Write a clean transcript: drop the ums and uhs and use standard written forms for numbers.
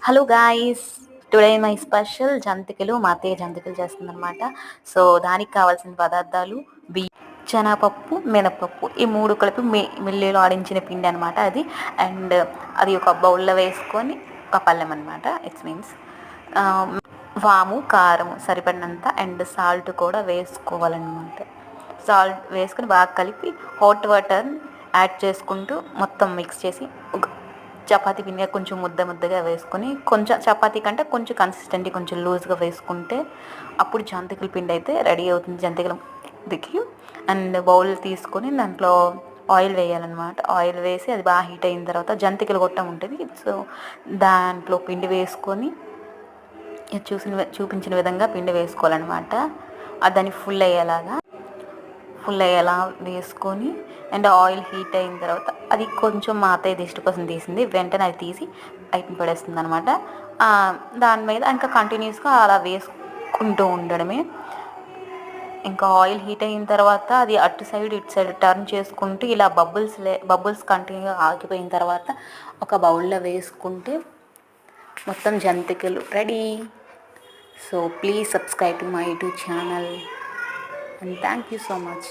Hello guys, today my special జంతికలు. మా అత్తయ్య జంతికలు చేస్తుందన్నమాట. సో దానికి కావాల్సిన పదార్థాలు శనగపప్పు, మినపప్పు, ఈ మూడు కలిపి మిల్లిలో ఆడించిన పిండి అనమాట అది. అండ్ అది ఒక బౌల్లో వేసుకొని ఒక పళ్ళెం అనమాట. ఇట్స్ మీన్స్ వాము, కారం సరిపడినంత, అండ్ సాల్ట్ కూడా వేసుకోవాలన్నమాట. సాల్ట్ వేసుకొని బాగా కలిపి హాట్ వాటర్ యాడ్ చేసుకుంటూ మొత్తం మిక్స్ చేసి చపాతీ పిండిగా కొంచెం ముద్దగా వేసుకొని, కొంచెం చపాతీ కంటే కొంచెం కన్సిస్టెంట్గా కొంచెం లూజ్గా వేసుకుంటే అప్పుడు జంతికల పిండి అయితే రెడీ అవుతుంది జంతికలకి. అండ్ బౌల్ తీసుకొని దాంట్లో ఆయిల్ వేయాలన్నమాట. ఆయిల్ వేసి అది బాగా హీట్ అయిన తర్వాత జంతికలు గొట్టం ఉంటుంది. సో దాంట్లో పిండి వేసుకొని చూపించిన విధంగా పిండి వేసుకోవాలన్నమాట. దాన్ని ఫుల్ అయ్యేలా వేసుకొని, అండ్ ఆయిల్ హీట్ అయిన తర్వాత అది కొంచెం మా అత్తయ్య దిష్టి కోసం తీసింది, వెంటనే అది తీసి బయటని పడేస్తుంది అనమాట. దాని మీద ఇంకా కంటిన్యూస్గా అలా వేసుకుంటూ ఉండడమే. ఇంకా ఆయిల్ హీట్ అయిన తర్వాత అది అటు సైడ్ ఇటు సైడ్ టర్న్ చేసుకుంటూ ఇలా బబుల్స్ కంటిన్యూగా ఆగిపోయిన తర్వాత ఒక బౌల్లో వేసుకుంటే మొత్తం జంతికలు ready. So please subscribe to my YouTube channel and thank you so much.